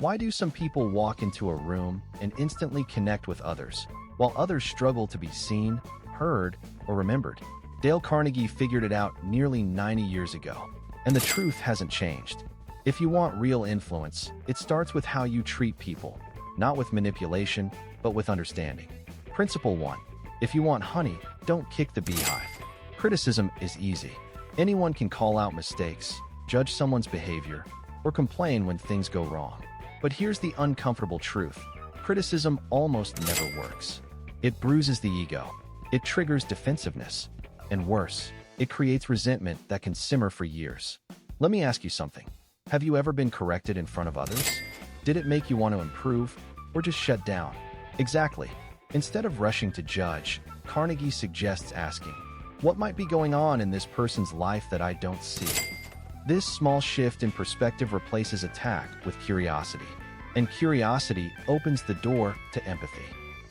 Why do some people walk into a room and instantly connect with others, while others struggle to be seen, heard, or remembered? Dale Carnegie figured it out nearly 90 years ago, and the truth hasn't changed. If you want real influence, it starts with how you treat people, not with manipulation, but with understanding. Principle 1. If you want honey, don't kick the beehive. Criticism is easy. Anyone can call out mistakes, judge someone's behavior, or complain when things go wrong. But here's the uncomfortable truth. Criticism almost never works. It bruises the ego. It triggers defensiveness. And worse, it creates resentment that can simmer for years. Let me ask you something. Have you ever been corrected in front of others? Did it make you want to improve, or just shut down? Exactly. Instead of rushing to judge, Carnegie suggests asking, what might be going on in this person's life that I don't see? This small shift in perspective replaces attack with curiosity, and curiosity opens the door to empathy.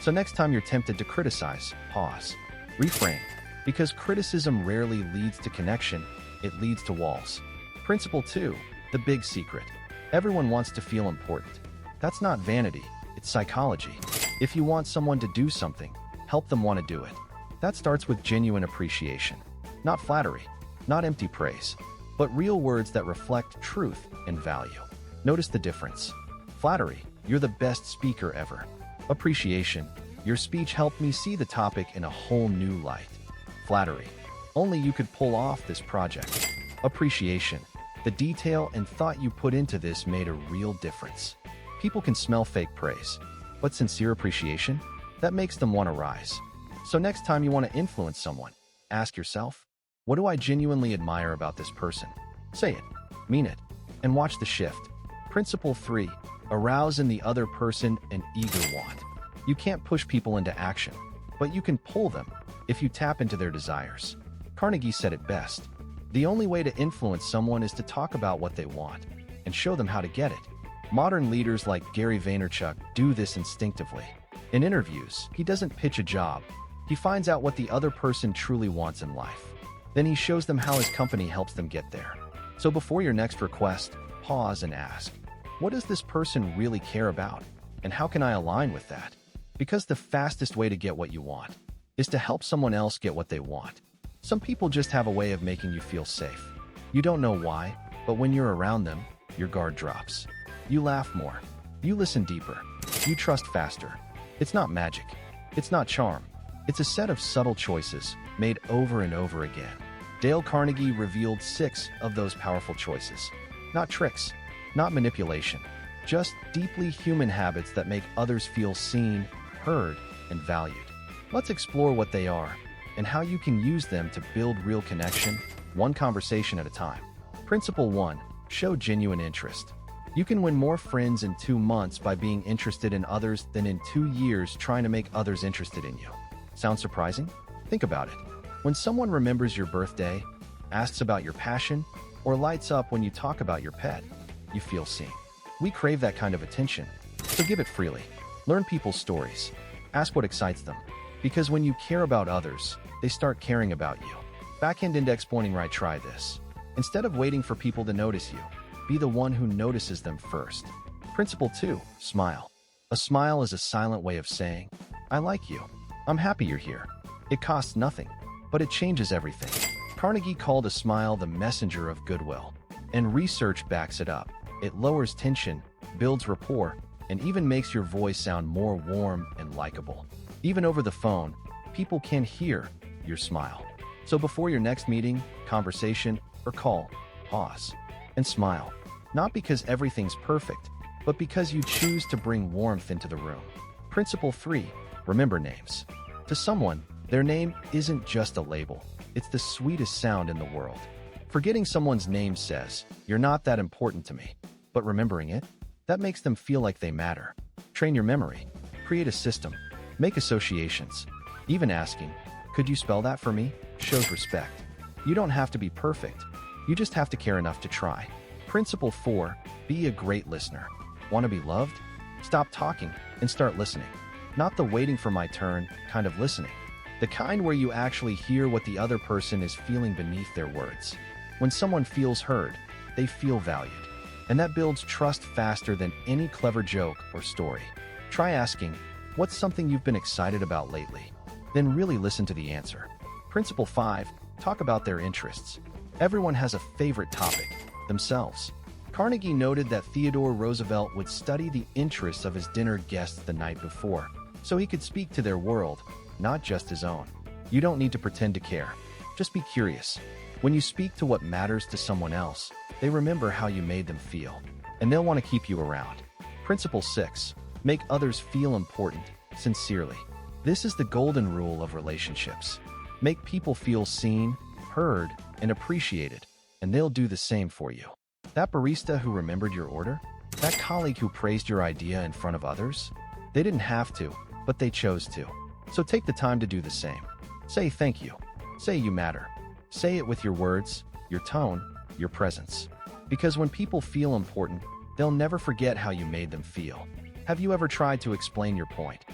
So next time you're tempted to criticize, pause, reframe, because criticism rarely leads to connection, it leads to walls. Principle 2, the big secret. Everyone wants to feel important. That's not vanity, it's psychology. If you want someone to do something, help them want to do it. That starts with genuine appreciation, not flattery, not empty praise, but real words that reflect truth and value. Notice the difference. Flattery, you're the best speaker ever. Appreciation, your speech helped me see the topic in a whole new light. Flattery, only you could pull off this project. Appreciation, the detail and thought you put into this made a real difference. People can smell fake praise, but sincere appreciation, that makes them want to rise. So next time you want to influence someone, ask yourself, what do I genuinely admire about this person? Say it, mean it, and watch the shift. Principle 3, arouse in the other person an eager want. You can't push people into action, but you can pull them if you tap into their desires. Carnegie said it best. The only way to influence someone is to talk about what they want and show them how to get it. Modern leaders like Gary Vaynerchuk do this instinctively. In interviews, he doesn't pitch a job. He finds out what the other person truly wants in life. Then he shows them how his company helps them get there. So before your next request, pause and ask, what does this person really care about? And how can I align with that? Because the fastest way to get what you want is to help someone else get what they want. Some people just have a way of making you feel safe. You don't know why, but when you're around them, your guard drops. You laugh more. You listen deeper. You trust faster. It's not magic. It's not charm. It's a set of subtle choices made over and over again. Dale Carnegie revealed 6 of those powerful choices. Not tricks, not manipulation, just deeply human habits that make others feel seen, heard, and valued. Let's explore what they are and how you can use them to build real connection, one conversation at a time. Principle 1, show genuine interest. You can win more friends in 2 months by being interested in others than in 2 years trying to make others interested in you. Sound surprising? Think about it. When someone remembers your birthday, asks about your passion, or lights up when you talk about your pet, you feel seen. We crave that kind of attention, so give it freely. Learn people's stories. Ask what excites them. Because when you care about others, they start caring about you. Back-end index pointing right, try this. Instead of waiting for people to notice you, be the one who notices them first. Principle 2, smile. A smile is a silent way of saying, I like you. I'm happy you're here. It costs nothing, but it changes everything. Carnegie called a smile the messenger of goodwill, and research backs it up. It lowers tension, builds rapport, and even makes your voice sound more warm and likable. Even over the phone, people can hear your smile. So before your next meeting, conversation, or call, pause and smile. Not because everything's perfect, but because you choose to bring warmth into the room. Principle 3, remember names. To someone, their name isn't just a label. It's the sweetest sound in the world. Forgetting someone's name says, you're not that important to me. But remembering it, that makes them feel like they matter. Train your memory. Create a system. Make associations. Even asking, could you spell that for me? Shows respect. You don't have to be perfect. You just have to care enough to try. Principle 4, be a great listener. Want to be loved? Stop talking and start listening. Not the waiting for my turn kind of listening. The kind where you actually hear what the other person is feeling beneath their words. When someone feels heard, they feel valued. and that builds trust faster than any clever joke or story. Try asking, what's something you've been excited about lately? Then really listen to the answer. Principle 5, talk about their interests. Everyone has a favorite topic, themselves. Carnegie noted that Theodore Roosevelt would study the interests of his dinner guests the night before, so he could speak to their world, not just his own. You don't need to pretend to care. Just be curious. When you speak to what matters to someone else, they remember how you made them feel, and they'll want to keep you around. Principle 6, make others feel important, sincerely. This is the golden rule of relationships. Make people feel seen, heard, and appreciated, and they'll do the same for you. That barista who remembered your order? That colleague who praised your idea in front of others? They didn't have to, but they chose to. So take the time to do the same. Say thank you. Say you matter. Say it with your words, your tone, your presence. Because when people feel important, they'll never forget how you made them feel. Have you ever tried to explain your point,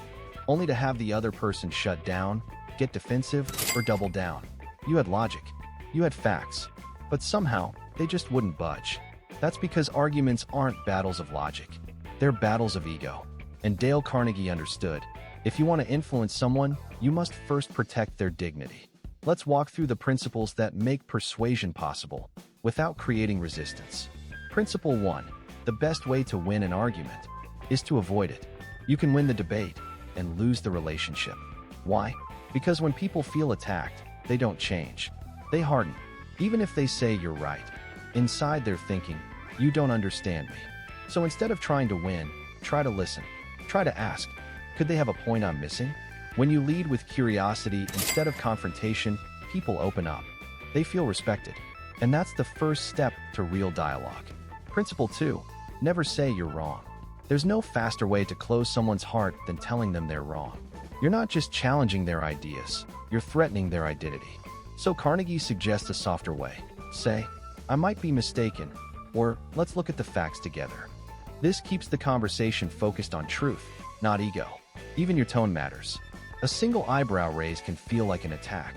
only to have the other person shut down, get defensive, or double down? You had logic. You had facts. But somehow, they just wouldn't budge. That's because arguments aren't battles of logic. They're battles of ego. And Dale Carnegie understood, if you want to influence someone, you must first protect their dignity. Let's walk through the principles that make persuasion possible, without creating resistance. Principle 1, the best way to win an argument is to avoid it. You can win the debate and lose the relationship. Why? Because when people feel attacked, they don't change. They harden. Even if they say you're right, inside they're thinking, you don't understand me. So instead of trying to win, try to listen. Try to ask, could they have a point I'm missing? When you lead with curiosity instead of confrontation, people open up. They feel respected. And that's the first step to real dialogue. Principle 2, never say you're wrong. There's no faster way to close someone's heart than telling them they're wrong. You're not just challenging their ideas, you're threatening their identity. So Carnegie suggests a softer way. Say, I might be mistaken, or let's look at the facts together. This keeps the conversation focused on truth, not ego. Even your tone matters. A single eyebrow raise can feel like an attack.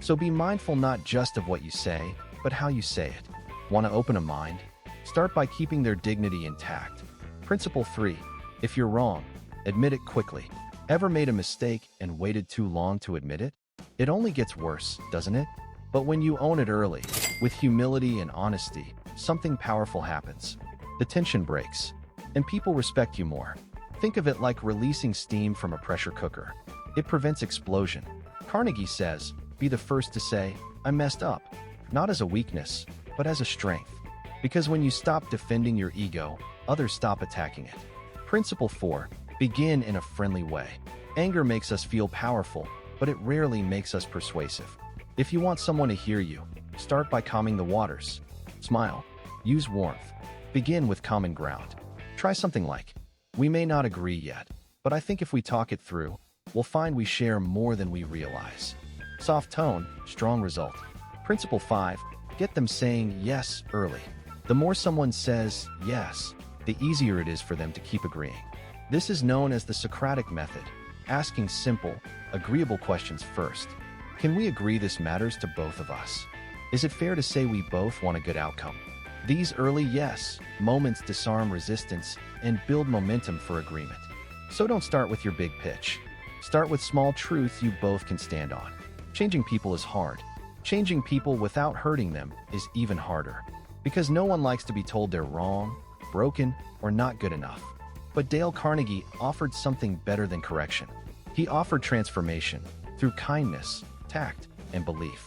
So be mindful not just of what you say, but how you say it. Want to open a mind? Start by keeping their dignity intact. Principle 3, if you're wrong, admit it quickly. Ever made a mistake and waited too long to admit it? It only gets worse, doesn't it? But when you own it early, with humility and honesty, something powerful happens. The tension breaks, and people respect you more. Think of it like releasing steam from a pressure cooker. It prevents explosion. Carnegie says, be the first to say, I messed up, not as a weakness, but as a strength. Because when you stop defending your ego, others stop attacking it. Principle 4, begin in a friendly way. Anger makes us feel powerful, but it rarely makes us persuasive. If you want someone to hear you, start by calming the waters. Smile. Use warmth. Begin with common ground. Try something like, we may not agree yet, but I think if we talk it through, we'll find we share more than we realize. Soft tone, strong result. Principle 5, get them saying yes early. The more someone says yes, the easier it is for them to keep agreeing. This is known as the Socratic method, asking simple, agreeable questions first. Can we agree this matters to both of us? Is it fair to say we both want a good outcome? These early yes moments disarm resistance and build momentum for agreement. So don't start with your big pitch. Start with small truths you both can stand on. Changing people is hard. Changing people without hurting them is even harder. Because no one likes to be told they're wrong, broken, or not good enough. But Dale Carnegie offered something better than correction. He offered transformation through kindness, tact, and belief.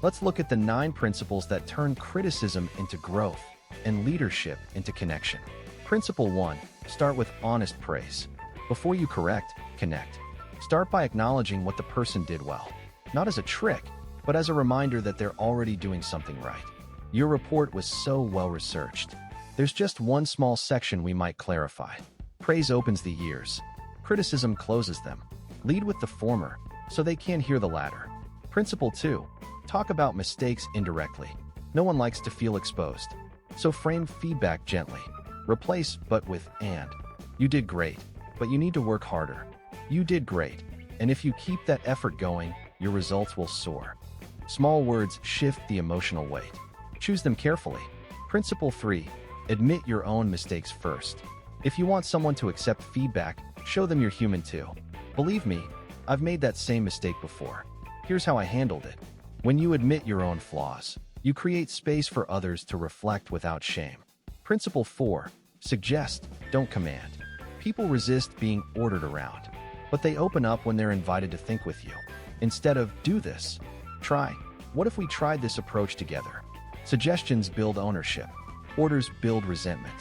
Let's look at the 9 principles that turn criticism into growth and leadership into connection. Principle 1, start with honest praise. Before you correct, connect. Start by acknowledging what the person did well, not as a trick, but as a reminder that they're already doing something right. Your report was so well researched. There's just one small section we might clarify. Praise opens the ears. Criticism closes them. Lead with the former, so they can't hear the latter. Principle 2, talk about mistakes indirectly. No one likes to feel exposed. So frame feedback gently. Replace but with and. You did great, but you need to work harder. You did great, and if you keep that effort going, your results will soar. Small words shift the emotional weight. Choose them carefully. Principle 3, Admit your own mistakes first. If you want someone to accept feedback, show them you're human too. Believe me, I've made that same mistake before. Here's how I handled it. When you admit your own flaws, you create space for others to reflect without shame. Principle 4. Suggest, don't command. People resist being ordered around, but they open up when they're invited to think with you. Instead of, do this, try. What if we tried this approach together? Suggestions build ownership. Orders build resentment.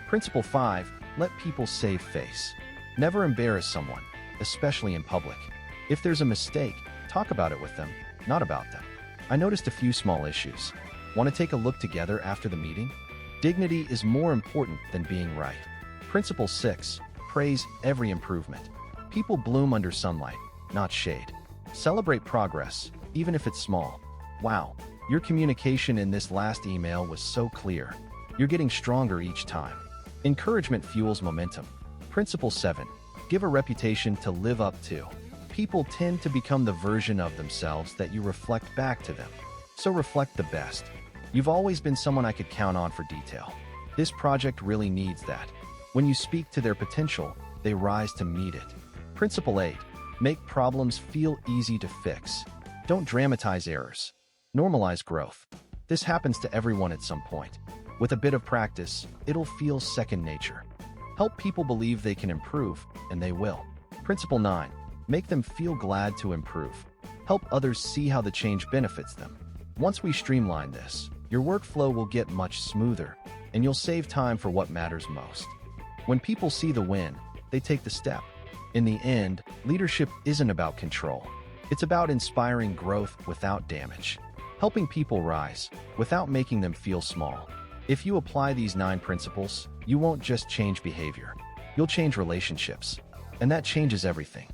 Principle 5. Let people save face. Never embarrass someone, especially in public. If there's a mistake, talk about it with them, not about them. I noticed a few small issues. Want to take a look together after the meeting? Dignity is more important than being right. Principle 6. Praise every improvement. People bloom under sunlight, not shade. Celebrate progress, even if it's small. Wow, your communication in this last email was so clear. You're getting stronger each time. Encouragement fuels momentum. Principle 7. Give a reputation to live up to. People tend to become the version of themselves that you reflect back to them. So reflect the best. You've always been someone I could count on for detail. This project really needs that. When you speak to their potential, they rise to meet it. Principle 8. Make problems feel easy to fix. Don't dramatize errors. Normalize growth. This happens to everyone at some point. With a bit of practice, it'll feel second nature. Help people believe they can improve, and they will. Principle 9. Make them feel glad to improve. Help others see how the change benefits them. Once we streamline this, your workflow will get much smoother, and you'll save time for what matters most. When people see the win, they take the step. In the end, leadership isn't about control. It's about inspiring growth without damage. Helping people rise, without making them feel small. If you apply these 9 principles, you won't just change behavior. You'll change relationships. And that changes everything.